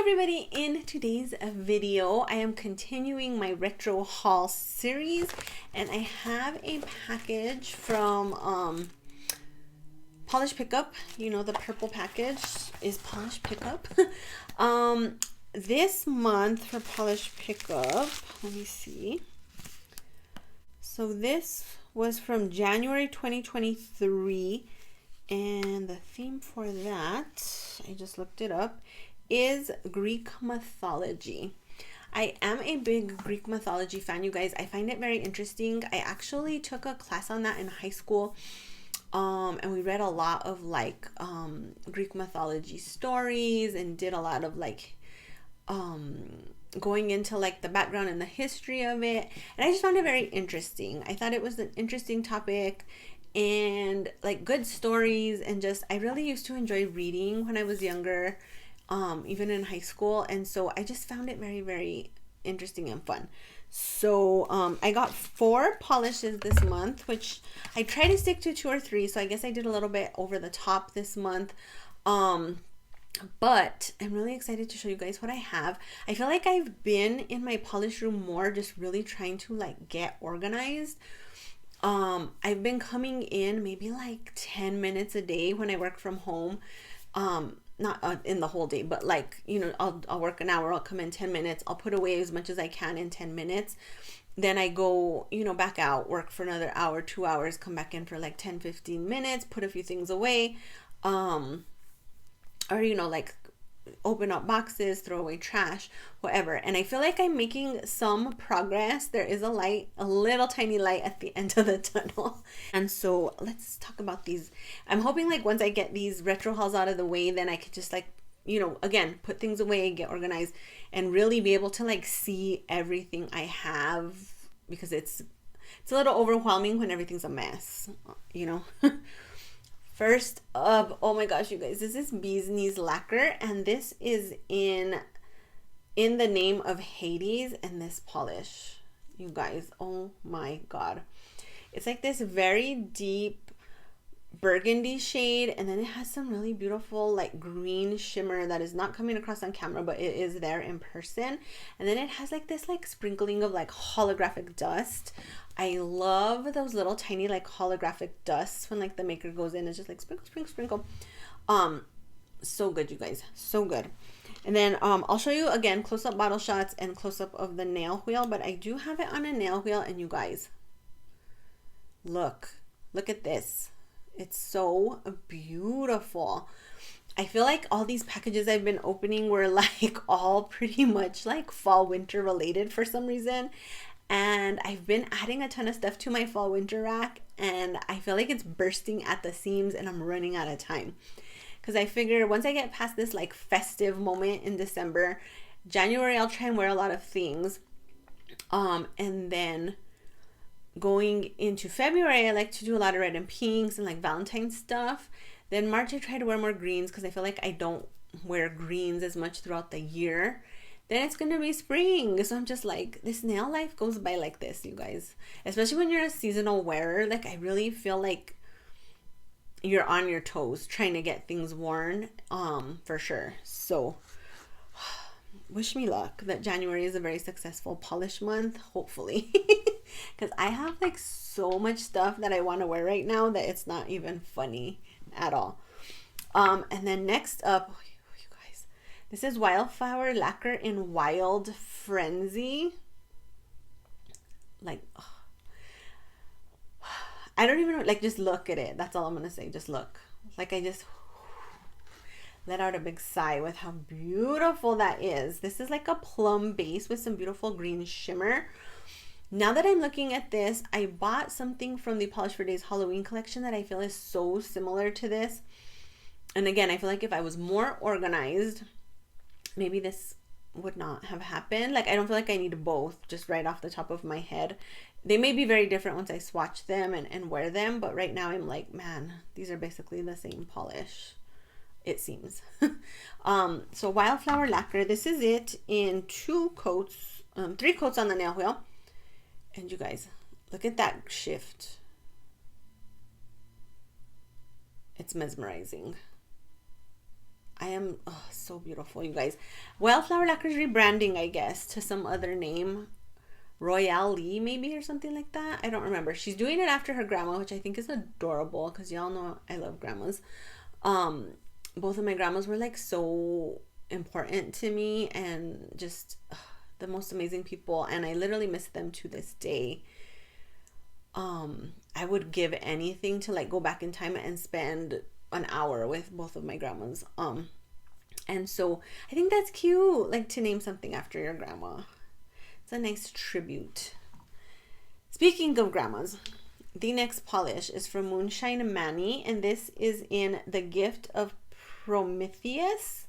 everybody, in today's video I am continuing my retro haul series, and I have a package from Polish Pickup. You know, the purple package is Polish Pickup. This month for Polish Pickup, let me see, so this was from January 2023, and the theme for that, I just looked it up, is Greek mythology. I am a big Greek mythology fan, you guys. I find it very interesting. I actually took a class on that in high school, and we read a lot of like Greek mythology stories and did a lot of like going into like the background and the history of it, and I just found it very interesting. I thought it was an interesting topic and like good stories, and just I really used to enjoy reading when I was younger, even in high school, and so I just found it very, very interesting and fun. So I got 4 polishes this month, which I try to stick to 2 or 3, so I guess I did a little bit over the top this month, but I'm really excited to show you guys what I have. I feel like I've been in my polish room more, just really trying to like get organized. I've been coming in maybe like 10 minutes a day when I work from home. Not in the whole day, but like, you know, I'll work an hour, I'll come in 10 minutes, I'll put away as much as I can in 10 minutes. Then I go, you know, back out, work for another hour, 2 hours, come back in for like 10-15 minutes, put a few things away, or, you know, like open up boxes, throw away trash, whatever. And I feel like I'm making some progress. There is a light, a little tiny light at the end of the tunnel. And so let's talk about these. I'm hoping like once I get these retro hauls out of the way, then I could just like, you know, again, put things away, get organized, and really be able to like see everything I have, because it's a little overwhelming when everything's a mess, you know. First up, oh my gosh, you guys, this is Bee's Knees Lacquer, and this is in the name of Hades, and this polish, you guys, oh my god. It's like this very deep burgundy shade, and then it has some really beautiful like green shimmer that is not coming across on camera, but it is there in person. And then it has like this like sprinkling of like holographic dust. I love those little tiny like holographic dusts when like the maker goes in. It's just like sprinkle, sprinkle, sprinkle. So good, you guys, so good. And then I'll show you again close-up bottle shots and close-up of the nail wheel, but I do have it on a nail wheel, and you guys, look at this. It's so beautiful. I feel like all these packages I've been opening were like all pretty much like fall winter related for some reason, and I've been adding a ton of stuff to my fall winter rack, and I feel like it's bursting at the seams and I'm running out of time, because I figure once I get past this like festive moment in December, January I'll try and wear a lot of things, and then going into February I like to do a lot of red and pinks and like Valentine's stuff. Then March I try to wear more greens, because I feel like I don't wear greens as much throughout the year. Then it's gonna be spring, so I'm just like, this nail life goes by like this, you guys, especially when you're a seasonal wearer. Like I really feel like you're on your toes trying to get things worn, for sure. So wish me luck that January is a very successful polish month, hopefully, because I have like so much stuff that I want to wear right now that it's not even funny at all. And then next up, you guys, this is Wildflower Lacquer in Wild Frenzy. Like, oh, I don't even know, like, just look at it. That's all I'm gonna say. Just look. Like, I just let out a big sigh with how beautiful that is. This is like a plum base with some beautiful green shimmer. Now that I'm looking at this, I bought something from the Polish for Days Halloween collection that I feel is so similar to this. And again, I feel like if I was more organized, maybe this would not have happened. Like, I don't feel like I need both just right off the top of my head. They may be very different once I swatch them and wear them, but right now I'm like, man, these are basically the same polish, it seems. So Wildflower Lacquer, this is it in 2 coats, 3 coats on the nail wheel. And you guys, look at that shift. It's mesmerizing. I am so beautiful, you guys. Wildflower Lacquer is rebranding, I guess, to some other name. Royale Lee, maybe, or something like that. I don't remember. She's doing it after her grandma, which I think is adorable because y'all know I love grandmas. Both of my grandmas were like so important to me and just the most amazing people, and I literally miss them to this day. I would give anything to like go back in time and spend an hour with both of my grandmas. And so I think that's cute, like to name something after your grandma. It's a nice tribute. Speaking of grandmas, the next polish is from Moonshine Manny, and this is in the Gift of Prometheus.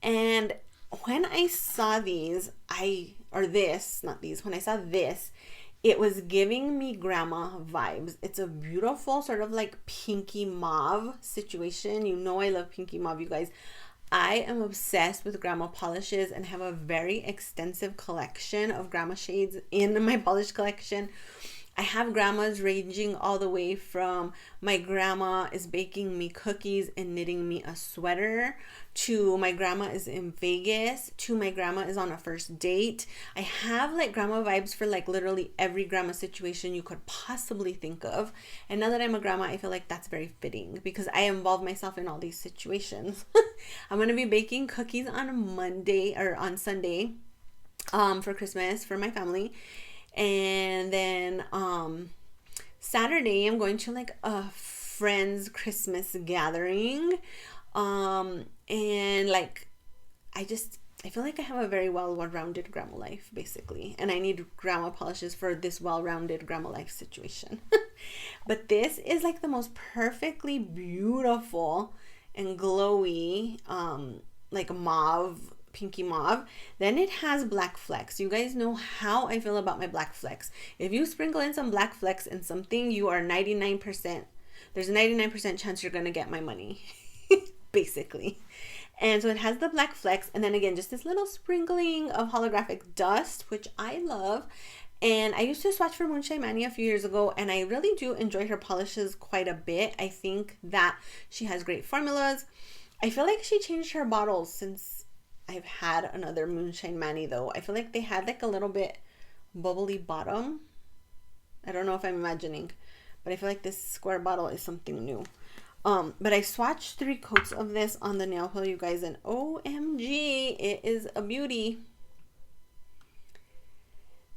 And when I saw these, when I saw this, it was giving me grandma vibes. It's a beautiful sort of like pinky mauve situation. You know I love pinky mauve, you guys. I am obsessed with grandma polishes and have a very extensive collection of grandma shades in my polish collection. I have grandmas ranging all the way from my grandma is baking me cookies and knitting me a sweater, to my grandma is in Vegas, to my grandma is on a first date. I have like grandma vibes for like literally every grandma situation you could possibly think of. And now that I'm a grandma, I feel like that's very fitting because I involve myself in all these situations. I'm going to be baking cookies on Monday or on Sunday for Christmas for my family. And then Saturday I'm going to like a friend's Christmas gathering. And like I feel like I have a very well-rounded grandma life basically, and I need grandma polishes for this well-rounded grandma life situation. But this is like the most perfectly beautiful and glowy like mauve, pinky mauve. Then it has black flecks. You guys know how I feel about my black flecks. If you sprinkle in some black flecks in something, you are 99%, there's a 99% chance you're gonna get my money. Basically. And so it has the black flecks, and then again just this little sprinkling of holographic dust, which I love. And I used to swatch for Moonshine Manny a few years ago, and I really do enjoy her polishes quite a bit. I think that she has great formulas. I feel like she changed her bottles since I've had another Moonshine Manny though. I feel like they had like a little bit bubbly bottom. I don't know if I'm imagining, but I feel like this square bottle is something new. But I swatched 3 coats of this on the nail polish, you guys, and OMG, it is a beauty.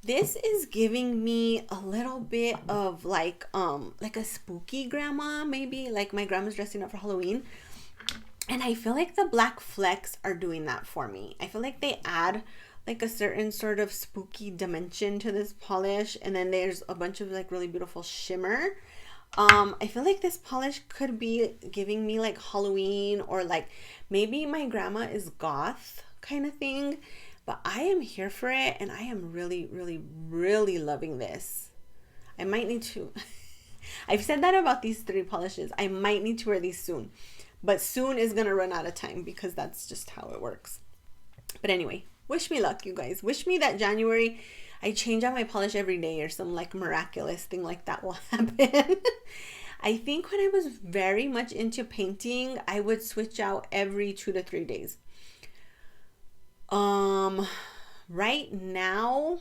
This is giving me a little bit of like a spooky grandma, maybe like my grandma's dressing up for Halloween. And I feel like the black flecks are doing that for me. I feel like they add like a certain sort of spooky dimension to this polish. And then there's a bunch of like really beautiful shimmer. I feel like this polish could be giving me like Halloween, or like maybe my grandma is goth kind of thing. But I am here for it, and I am really, really, really loving this. I might need to... I've said that about these 3 polishes. I might need to wear these soon. But soon is going to run out of time because that's just how it works. But anyway, wish me luck, you guys. Wish me that January I change out my polish every day, or some like miraculous thing like that will happen. I think when I was very much into painting, I would switch out every 2 to 3 days. Right now,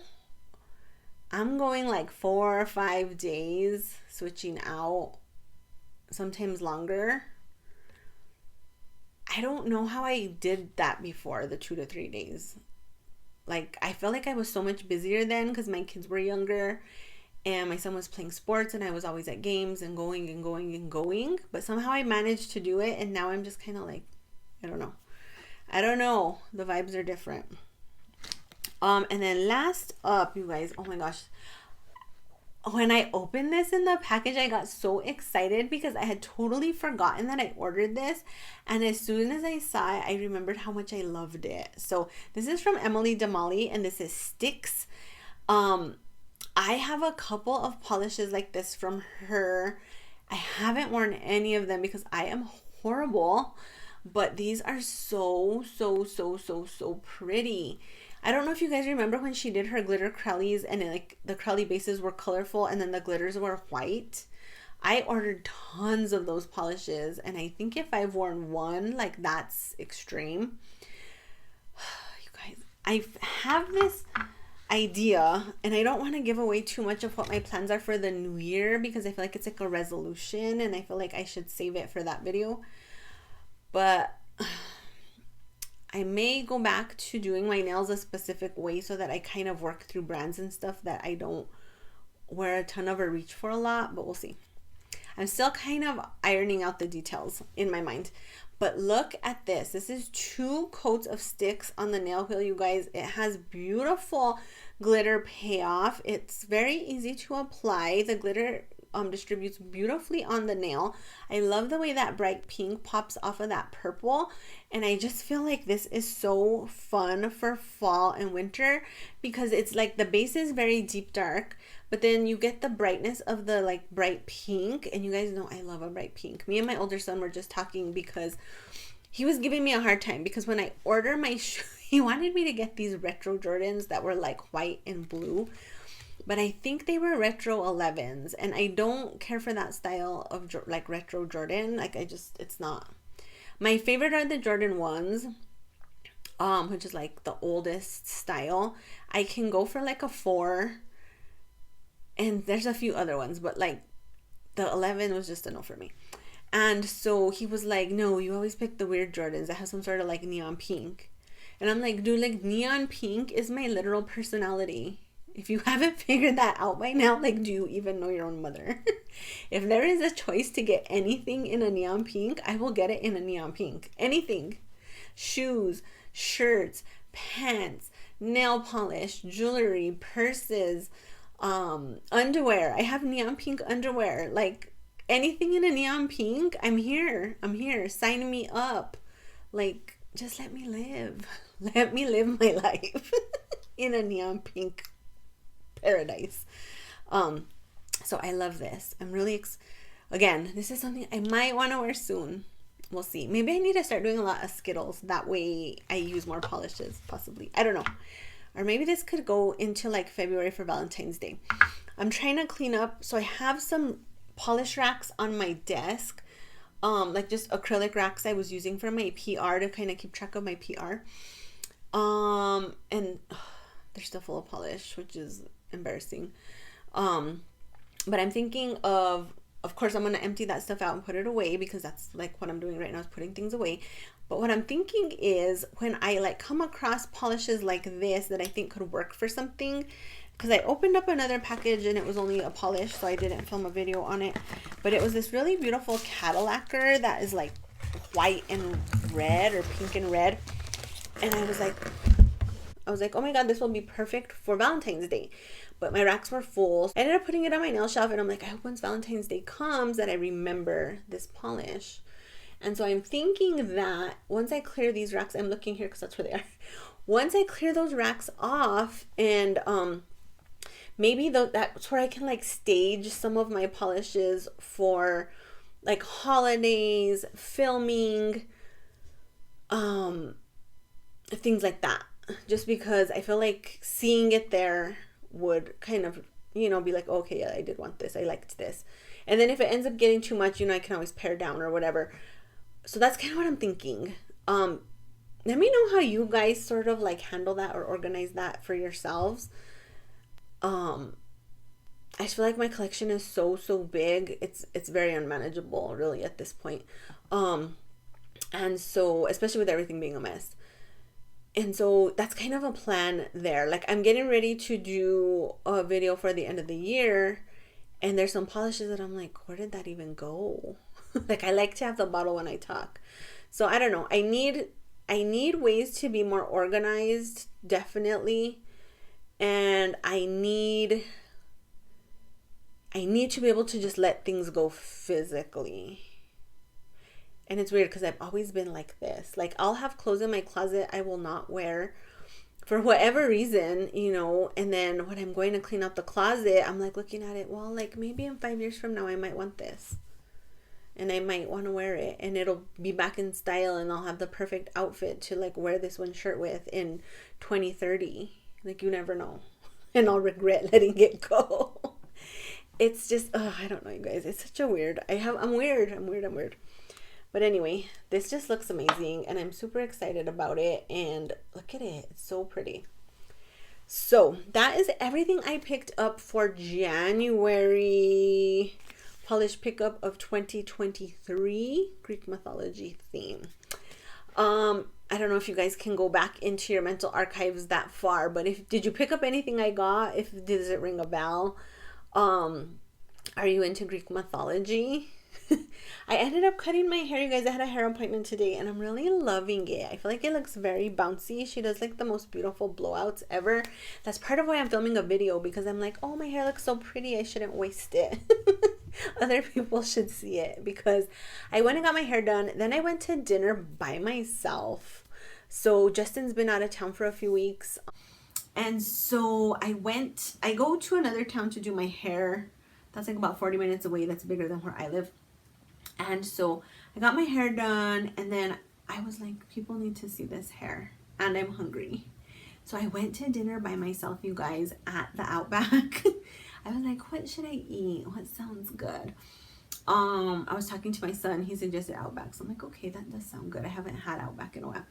I'm going like 4 or 5 days switching out, sometimes longer. I don't know how I did that before, the 2 to 3 days. Like, I felt like I was so much busier then because my kids were younger and my son was playing sports and I was always at games and going and going and going. But somehow I managed to do it, and now I'm just kind of like, I don't know. The vibes are different. And then last up, you guys, oh my gosh. When I opened this in the package, I got so excited because I had totally forgotten that I ordered this. And as soon as I saw it, I remembered how much I loved it. So this is from Emily Damali, and this is Styx. I have a couple of polishes like this from her. I haven't worn any of them because I am horrible. But these are so pretty. I don't know if you guys remember when she did her glitter crowleys, and like the crowley bases were colorful and then the glitters were white. I ordered tons of those polishes, and I think if I've worn one, like that's extreme. You guys, I have this idea, and I don't want to give away too much of what my plans are for the new year because I feel like it's like a resolution and I feel like I should save it for that video. But I may go back to doing my nails a specific way so that I kind of work through brands and stuff that I don't wear a ton of or reach for a lot, but we'll see. I'm still kind of ironing out the details in my mind. But look at this. This is 2 coats of Styx on the nail wheel, you guys. It has beautiful glitter payoff. It's very easy to apply. The glitter distributes beautifully on the nail. I love the way that bright pink pops off of that purple, and I just feel like this is so fun for fall and winter because it's like the base is very deep dark, but then you get the brightness of the like bright pink, and you guys know I love a bright pink. Me and my older son were just talking because he was giving me a hard time because when I ordered my shoe, he wanted me to get these retro Jordans that were like white and blue, but I think they were retro 11s, and I don't care for that style of like retro Jordan. Like it's not. My favorite are the Jordan 1s, which is like the oldest style. I can go for like a 4, and there's a few other ones, but like the 11 was just a no for me. And so he was like, no, you always pick the weird Jordans that have some sort of like neon pink. And I'm like, dude, like neon pink is my literal personality. If you haven't figured that out by now, like, do you even know your own mother? If there is a choice to get anything in a neon pink, I will get it in a neon pink. Anything. Shoes, shirts, pants, nail polish, jewelry, purses, underwear. I have neon pink underwear. Like, anything in a neon pink, I'm here. I'm here. Sign me up. Like, just let me live. Let me live my life in a neon pink paradise. So I love this. I'm really again, this is something I might want to wear soon. We'll see. Maybe I need to start doing a lot of Skittles. That way I use more polishes, possibly. I don't know. Or maybe this could go into like February for Valentine's Day. I'm trying to clean up. So I have some polish racks on my desk. Like just acrylic racks I was using for my PR to kind of keep track of my PR. And they're still full of polish, which is embarrassing. But I'm thinking of course I'm going to empty that stuff out and put it away because that's like what I'm doing right now is putting things away. But what I'm thinking is when I like come across polishes like this that I think could work for something, because I opened up another package and it was only a polish, so I didn't film a video on it, but it was this really beautiful Lacquer that is like white and red or pink and red, and I was like, oh my god, this will be perfect for Valentine's Day. But my racks were full. I ended up putting it on my nail shelf, and I'm like, I hope once Valentine's Day comes that I remember this polish. And so I'm thinking that once I clear these racks, I'm looking here because that's where they are. Once I clear those racks off, and maybe that's where I can like stage some of my polishes for like holidays, filming, things like that. Just because I feel like seeing it there would kind of, be like, okay, yeah, I did want this. I liked this. And then if it ends up getting too much, I can always pare down or whatever. So that's kind of what I'm thinking. Let me know how you guys sort of like handle that or organize that for yourselves. I just feel like my collection is so big. It's very unmanageable really at this point. And so, especially with everything being a mess. And so that's kind of a plan there. Like I'm getting ready to do a video for the end of the year, and there's some polishes that I'm like, where did that even go? Like I like to have the bottle when I talk. So I don't know. I need ways to be more organized, definitely. And I need to be able to just let things go physically. And it's weird because I've always been like this. Like I'll have clothes in my closet I will not wear for whatever reason, and then when I'm going to clean out the closet, I'm like looking at it, well, like maybe in 5 years from now I might want this. And I might want to wear it, and it'll be back in style, and I'll have the perfect outfit to like wear this one shirt with in 2030. Like you never know. And I'll regret letting it go. it's just, oh, I don't know, you guys. It's such a weird. I'm weird. I'm weird. I'm weird. But anyway, this just looks amazing, and I'm super excited about it. And look at it. It's so pretty. So that is everything I picked up for January polish pickup of 2023 Greek mythology theme. I don't know if you guys can go back into your mental archives that far, but if did you pick up anything I got? If does it ring a bell? Are you into Greek mythology? I ended up cutting my hair, you guys. I had a hair appointment today, and I'm really loving it. I feel like it looks very bouncy. She does like the most beautiful blowouts ever. That's part of why I'm filming a video, because I'm like, oh, my hair looks so pretty. I shouldn't waste it. Other people should see it, because I went and got my hair done. Then I went to dinner by myself. So Justin's been out of town for a few weeks. And so I go to another town to do my hair. That's like about 40 minutes away. That's bigger than where I live. And so I got my hair done, and then I was like, people need to see this hair, and I'm hungry. So I went to dinner by myself, you guys, at the Outback. I was like, what should I eat? What sounds good? I was talking to my son. He suggested Outback. So I'm like, okay, that does sound good. I haven't had Outback in a while.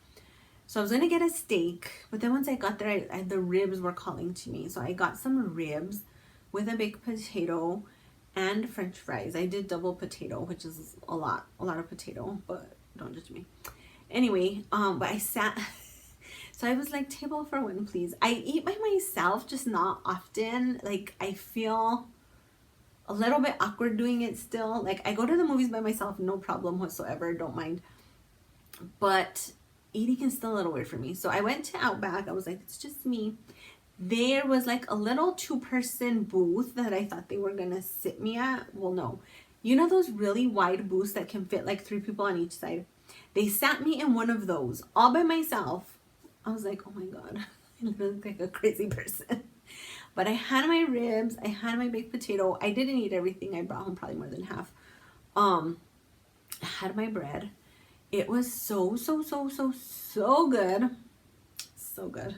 So I was going to get a steak, but then once I got there, the ribs were calling to me. So I got some ribs with a baked potato and French fries. I did double potato, which is a lot of potato, but don't judge me. Anyway, but I sat, so I was like, table for one, please. I eat by myself, just not often. Like, I feel a little bit awkward doing it still. Like, I go to the movies by myself, no problem whatsoever, don't mind. But eating is still a little weird for me. So I went to Outback. I was like, it's just me. There was like a little 2-person booth that I thought they were gonna sit me at. Well, no. You know those really wide booths that can fit like 3 people on each side? They sat me in one of those all by myself. I was like, oh my God, I look like a crazy person. But I had my ribs, I had my baked potato. I didn't eat everything. I brought home probably more than half. I had my bread. It was so good. So good.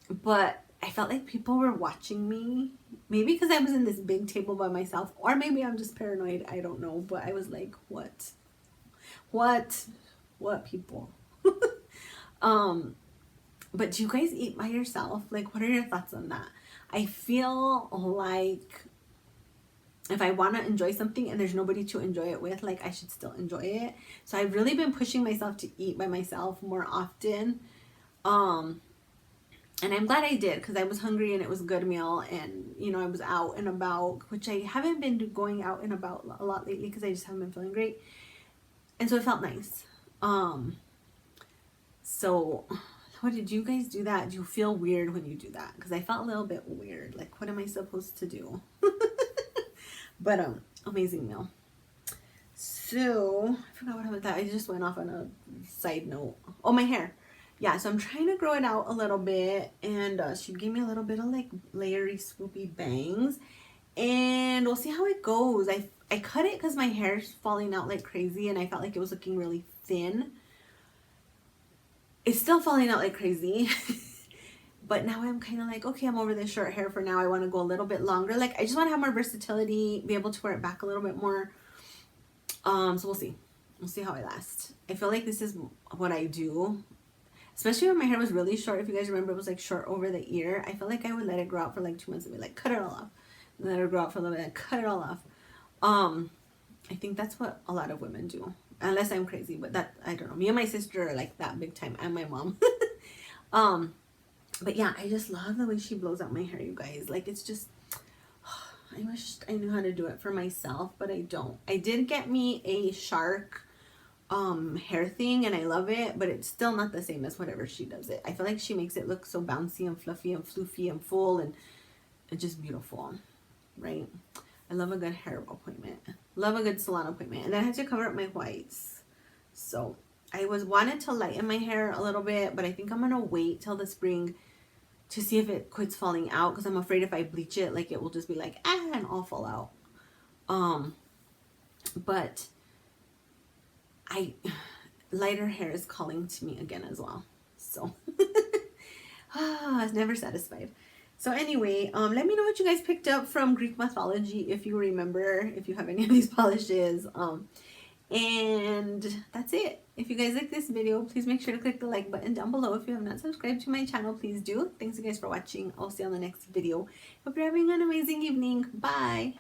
But I felt like people were watching me. Maybe because I was in this big table by myself, or maybe I'm just paranoid. I don't know. But I was like, what people? But do you guys eat by yourself? Like, what are your thoughts on that? I feel like if I want to enjoy something and there's nobody to enjoy it with, like, I should still enjoy it. So I've really been pushing myself to eat by myself more often. And I'm glad I did, because I was hungry and it was a good meal, and you know, I was out and about, which I haven't been going out and about a lot lately because I just haven't been feeling great. And so it felt nice. So what did you guys do that? Do you feel weird when you do that? Because I felt a little bit weird. Like, what am I supposed to do? But amazing meal. So I forgot what happened with that. I just went off on a side note. Oh, my hair. Yeah, so I'm trying to grow it out a little bit, and she gave me a little bit of like layery swoopy bangs, and we'll see how it goes. I cut it because my hair's falling out like crazy, and I felt like it was looking really thin. It's still falling out like crazy. But now I'm kind of like, okay, I'm over this short hair for now. I want to go a little bit longer. Like, I just want to have more versatility, be able to wear it back a little bit more. So we'll see. We'll see how I last. I feel like this is what I do. Especially when my hair was really short. If you guys remember, it was like short over the ear. I felt like I would let it grow out for like 2 months and be like, cut it all off. And let it grow out for a little bit and cut it all off. I think that's what a lot of women do. Unless I'm crazy. But that, I don't know. Me and my sister are like that big time. And my mom. But yeah, I just love the way she blows out my hair, you guys. Like, it's just, I wish I knew how to do it for myself, but I don't. I did get me a shark hair thing, and I love it, but it's still not the same as whatever she does it. I feel like she makes it look so bouncy and fluffy and floofy and full, and it's just beautiful, right? I love a good hair appointment. Love a good salon appointment. And then I had to cover up my whites. So I wanted to lighten my hair a little bit, but I think I'm gonna wait till the spring to see if it quits falling out, because I'm afraid if I bleach it, like, it will just be like, and all fall out. But lighter hair is calling to me again as well. So it's never satisfied. So anyway, let me know what you guys picked up from Greek mythology, if you remember, if you have any of these polishes. And that's it. If you guys like this video, please make sure to click the like button down below. If you have not subscribed to my channel, please do. Thanks you guys for watching. I'll see you on the next video. Hope you're having an amazing evening. Bye.